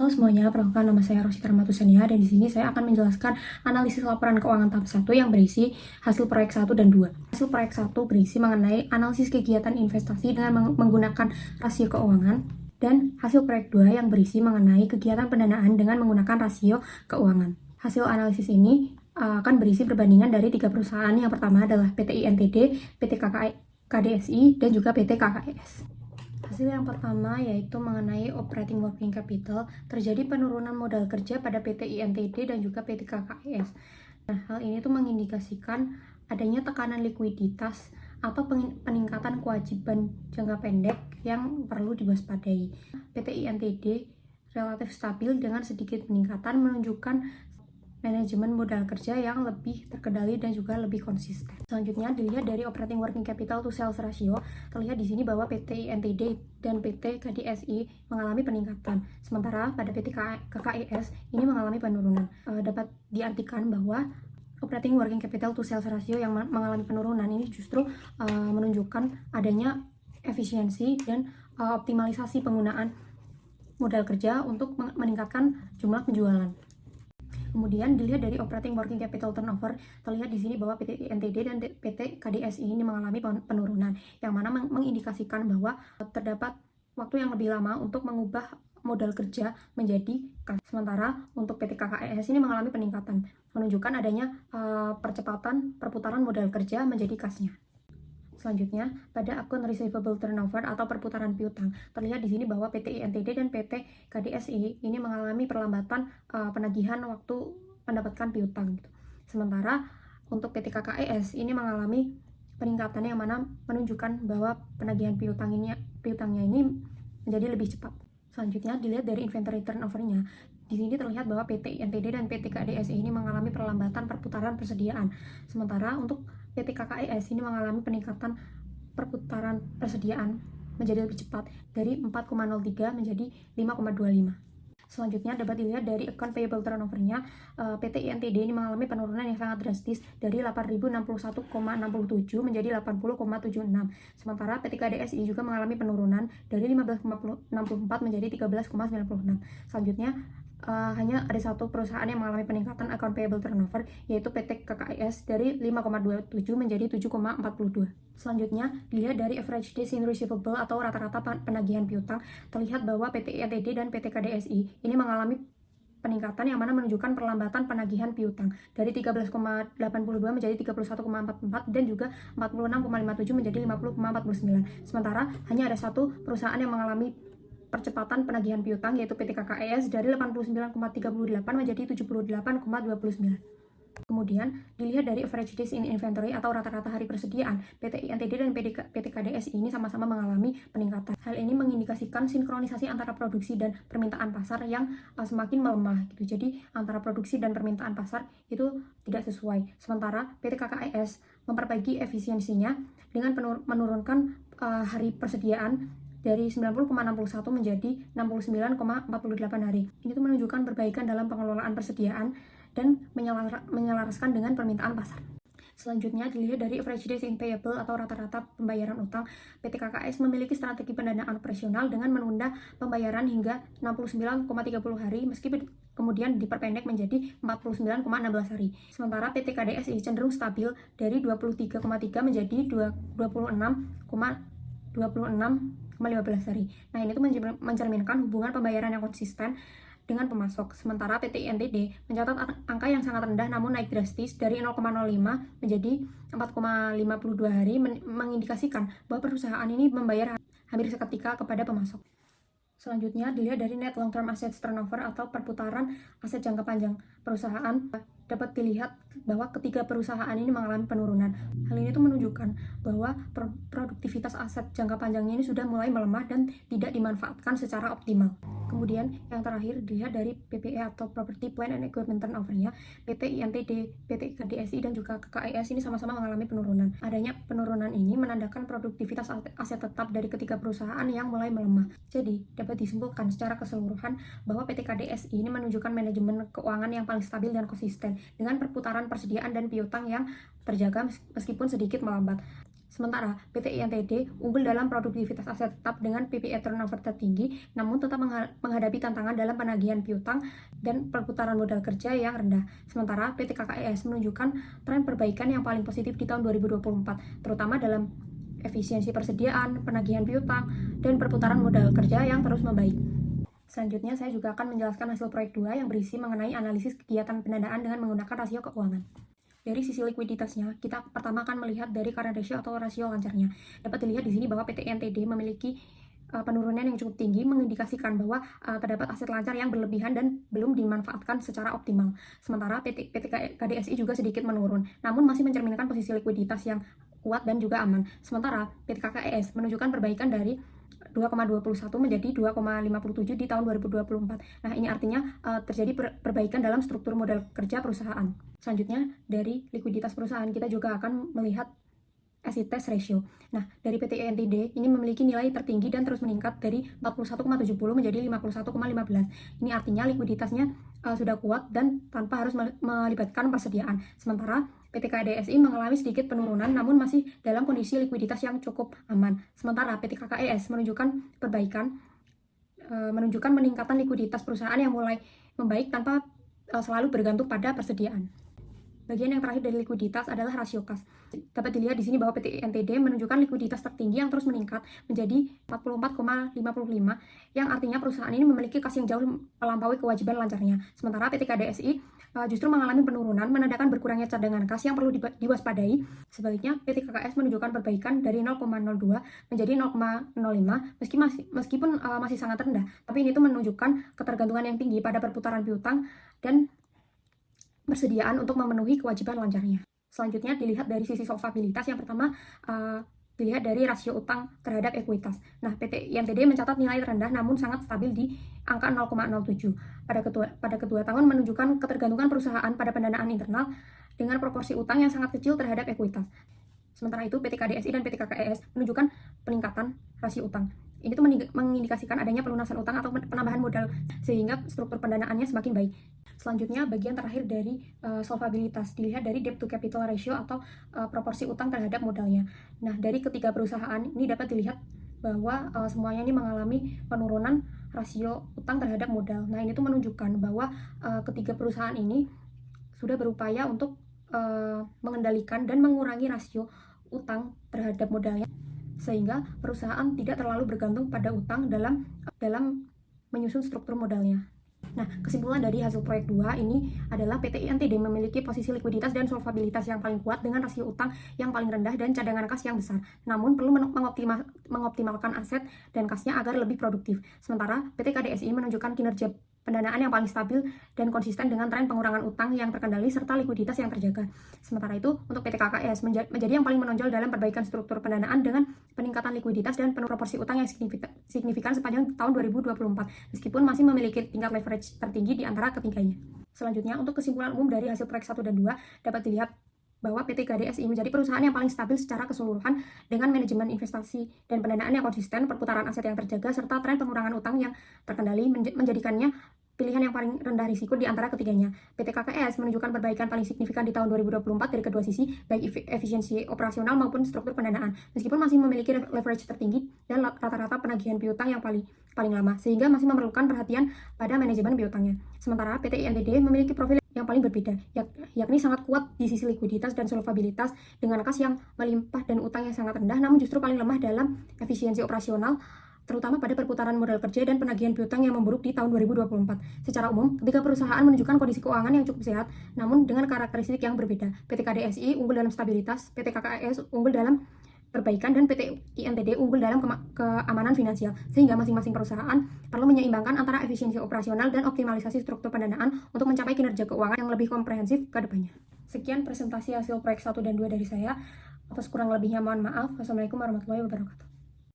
Halo semuanya, perkenalkan nama saya Rosita Ramatusania dan di sini saya akan menjelaskan analisis laporan keuangan tahap 1 yang berisi hasil proyek 1 dan 2. Hasil proyek 1 berisi mengenai analisis kegiatan investasi dengan menggunakan rasio keuangan dan hasil proyek 2 yang berisi mengenai kegiatan pendanaan dengan menggunakan rasio keuangan. Hasil analisis ini akan berisi perbandingan dari 3 perusahaan. Yang pertama adalah PT INTD, PT KDSI, dan juga PT KKES. Hasil yang pertama yaitu mengenai operating working capital, terjadi penurunan modal kerja pada PT INTD dan juga PT KKES. Nah, hal ini tuh mengindikasikan adanya tekanan likuiditas atau peningkatan kewajiban jangka pendek yang perlu diwaspadai. PT INTD relatif stabil dengan sedikit peningkatan, menunjukkan manajemen modal kerja yang lebih terkendali dan juga lebih konsisten. Selanjutnya dilihat dari operating working capital to sales ratio, terlihat di sini bahwa PT INTD dan PT KDSI mengalami peningkatan, sementara pada PT KKES ini mengalami penurunan. Dapat diartikan bahwa operating working capital to sales ratio yang mengalami penurunan ini justru menunjukkan adanya efisiensi dan optimalisasi penggunaan modal kerja untuk meningkatkan jumlah penjualan. Kemudian dilihat dari operating working capital turnover, terlihat di sini bahwa PT INTD dan PT KDSI ini mengalami penurunan, yang mana mengindikasikan bahwa terdapat waktu yang lebih lama untuk mengubah modal kerja menjadi kas. Sementara untuk PT KKES ini mengalami peningkatan, menunjukkan adanya percepatan perputaran modal kerja menjadi kasnya. Selanjutnya, pada akun receivable turnover atau perputaran piutang, terlihat di sini bahwa PT INTD dan PT KDSI ini mengalami perlambatan penagihan waktu mendapatkan piutang. Sementara untuk PT KKES ini mengalami peningkatan yang mana menunjukkan bahwa penagihan piutangnya ini menjadi lebih cepat. Selanjutnya, dilihat dari inventory turnover-nya. Di sini terlihat bahwa PT INTD dan PT KDSI ini mengalami perlambatan perputaran persediaan. Sementara untuk PT KKES ini mengalami peningkatan perputaran persediaan menjadi lebih cepat dari 4,03 menjadi 5,25. Selanjutnya dapat dilihat dari account payable turnover-nya, PT INTD ini mengalami penurunan yang sangat drastis dari 8.061,67 menjadi 80,76. Sementara PT KDSI juga mengalami penurunan dari 15,64 menjadi 13,96. Selanjutnya hanya ada satu perusahaan yang mengalami peningkatan account payable turnover, yaitu PT KKES dari 5,27 menjadi 7,42. Selanjutnya, dilihat dari average days in receivable atau rata-rata penagihan piutang, terlihat bahwa PT INTD dan PT KDSI ini mengalami peningkatan yang mana menunjukkan perlambatan penagihan piutang dari 13,82 menjadi 31,44 dan juga 46,57 menjadi 50,49. Sementara hanya ada satu perusahaan yang mengalami percepatan penagihan piutang, yaitu PT KKES dari 89,38 menjadi 78,29. Kemudian dilihat dari average days in inventory atau rata-rata hari persediaan, PT INTD dan PT KDSI ini sama-sama mengalami peningkatan. Hal ini mengindikasikan sinkronisasi antara produksi dan permintaan pasar yang semakin melemah gitu. Jadi antara produksi dan permintaan pasar itu tidak sesuai. Sementara PT KKES memperbaiki efisiensinya dengan menurunkan hari persediaan dari 90,61 menjadi 69,48 hari. Ini tuh menunjukkan perbaikan dalam pengelolaan persediaan dan menyelaraskan dengan permintaan pasar. Selanjutnya dilihat dari average days in payable atau rata-rata pembayaran utang. PT KKS memiliki strategi pendanaan operasional dengan menunda pembayaran hingga 69,30 hari meski kemudian diperpendek menjadi 49,16 hari. Sementara PT KDSI cenderung stabil dari 23,3 menjadi 26,15 hari. Nah, ini tuh mencerminkan hubungan pembayaran yang konsisten dengan pemasok. Sementara PT INTD mencatat angka yang sangat rendah namun naik drastis dari 0,05 menjadi 4,52 hari, mengindikasikan bahwa perusahaan ini membayar hampir seketika kepada pemasok. Selanjutnya dilihat dari net long term assets turnover atau perputaran aset jangka panjang perusahaan. Dapat dilihat bahwa ketiga perusahaan ini mengalami penurunan. Hal ini tuh menunjukkan bahwa produktivitas aset jangka panjangnya ini sudah mulai melemah dan tidak dimanfaatkan secara optimal. Kemudian yang terakhir dilihat dari PPE atau Property Plant and Equipment turnover-nya. PT INTD, PT KDSI dan juga KKES ini sama-sama mengalami penurunan. Adanya penurunan ini menandakan produktivitas aset tetap dari ketiga perusahaan yang mulai melemah. Jadi dapat disimpulkan secara keseluruhan bahwa PT KDSI ini menunjukkan manajemen keuangan yang paling stabil dan konsisten dengan perputaran persediaan dan piutang yang terjaga meskipun sedikit melambat. Sementara PT INTD unggul dalam produktivitas aset tetap dengan PPE turnover tertinggi, namun tetap menghadapi tantangan dalam penagihan piutang dan perputaran modal kerja yang rendah. Sementara PT KKES menunjukkan tren perbaikan yang paling positif di tahun 2024, terutama dalam efisiensi persediaan, penagihan piutang, dan perputaran modal kerja yang terus membaik. Selanjutnya, saya juga akan menjelaskan hasil proyek 2 yang berisi mengenai analisis kegiatan pendanaan dengan menggunakan rasio keuangan. Dari sisi likuiditasnya, kita pertama akan melihat dari current ratio atau rasio lancarnya. Dapat dilihat di sini bahwa PT INTD memiliki penurunan yang cukup tinggi, mengindikasikan bahwa terdapat aset lancar yang berlebihan dan belum dimanfaatkan secara optimal. Sementara PT KDSI juga sedikit menurun, namun masih mencerminkan posisi likuiditas yang kuat dan juga aman. Sementara PT KKES menunjukkan perbaikan dari 2,21 menjadi 2,57 di tahun 2024. Nah, ini artinya terjadi perbaikan dalam struktur modal kerja perusahaan. Selanjutnya, dari likuiditas perusahaan kita juga akan melihat acid test ratio. Nah, dari PT INTD ini memiliki nilai tertinggi dan terus meningkat dari 41,70 menjadi 51,15. Ini artinya likuiditasnya sudah kuat dan tanpa harus melibatkan persediaan. Sementara PT KDSI mengalami sedikit penurunan namun masih dalam kondisi likuiditas yang cukup aman. Sementara PT KKES menunjukkan perbaikan, menunjukkan peningkatan likuiditas perusahaan yang mulai membaik tanpa selalu bergantung pada persediaan. Bagian yang terakhir dari likuiditas adalah rasio kas. Dapat dilihat di sini bahwa PT INTD menunjukkan likuiditas tertinggi yang terus meningkat menjadi 44,55, yang artinya perusahaan ini memiliki kas yang jauh melampaui kewajiban lancarnya. Sementara PT KDSI justru mengalami penurunan, menandakan berkurangnya cadangan kas yang perlu diwaspadai. Sebaliknya, PT KKS menunjukkan perbaikan dari 0,02 menjadi 0,05, meskipun masih sangat rendah. Tapi ini tuh menunjukkan ketergantungan yang tinggi pada perputaran piutang dan persediaan untuk memenuhi kewajiban lancarnya. Selanjutnya dilihat dari sisi solvabilitas. Yang pertama dilihat dari rasio utang terhadap ekuitas. Nah, PT INTD mencatat nilai terendah namun sangat stabil di angka 0,07. Pada kedua tahun menunjukkan ketergantungan perusahaan pada pendanaan internal dengan proporsi utang yang sangat kecil terhadap ekuitas. Sementara itu, PT KDSI dan PT KKES menunjukkan peningkatan rasio utang. Ini tuh mengindikasikan adanya pelunasan utang atau penambahan modal sehingga struktur pendanaannya semakin baik. Selanjutnya, bagian terakhir dari solvabilitas dilihat dari debt to capital ratio atau proporsi utang terhadap modalnya. Nah, dari ketiga perusahaan ini dapat dilihat bahwa semuanya ini mengalami penurunan rasio utang terhadap modal. Nah, ini tuh menunjukkan bahwa ketiga perusahaan ini sudah berupaya untuk mengendalikan dan mengurangi rasio utang terhadap modalnya, sehingga perusahaan tidak terlalu bergantung pada utang dalam menyusun struktur modalnya. Nah, kesimpulan dari hasil proyek 2 ini adalah PT INTD memiliki posisi likuiditas dan solvabilitas yang paling kuat dengan rasio utang yang paling rendah dan cadangan kas yang besar. Namun perlu mengoptimalkan aset dan kasnya agar lebih produktif. Sementara PT KDSI menunjukkan kinerja pendanaan yang paling stabil dan konsisten dengan tren pengurangan utang yang terkendali serta likuiditas yang terjaga. Sementara itu, untuk PT KKS menjadi yang paling menonjol dalam perbaikan struktur pendanaan dengan peningkatan likuiditas dan proporsi utang yang signifikan sepanjang tahun 2024, meskipun masih memiliki tingkat leverage tertinggi di antara ketiganya. Selanjutnya, untuk kesimpulan umum dari hasil proyek 1 dan 2 dapat dilihat bahwa PT KDSI menjadi perusahaan yang paling stabil secara keseluruhan dengan manajemen investasi dan pendanaan yang konsisten, perputaran aset yang terjaga, serta tren pengurangan utang yang terkendali menjadikannya pilihan yang paling rendah risiko di antara ketiganya. PT KKS menunjukkan perbaikan paling signifikan di tahun 2024 dari kedua sisi, baik efisiensi operasional maupun struktur pendanaan, meskipun masih memiliki leverage tertinggi dan rata-rata penagihan piutang yang paling lama, sehingga masih memerlukan perhatian pada manajemen piutangnya. Sementara PT INTD memiliki profil yang paling berbeda, yakni sangat kuat di sisi likuiditas dan solvabilitas dengan kas yang melimpah dan utang yang sangat rendah, namun justru paling lemah dalam efisiensi operasional, terutama pada perputaran modal kerja dan penagihan piutang yang memburuk di tahun 2024. Secara umum, ketiga perusahaan menunjukkan kondisi keuangan yang cukup sehat, namun dengan karakteristik yang berbeda. PT KDSI unggul dalam stabilitas, PT KKS unggul dalam perbaikan, dan PT INTD unggul dalam keamanan finansial, sehingga masing-masing perusahaan perlu menyeimbangkan antara efisiensi operasional dan optimalisasi struktur pendanaan untuk mencapai kinerja keuangan yang lebih komprehensif ke depannya. Sekian presentasi hasil proyek 1 dan 2 dari saya. Atas kurang lebihnya mohon maaf. Wassalamualaikum warahmatullahi wabarakatuh.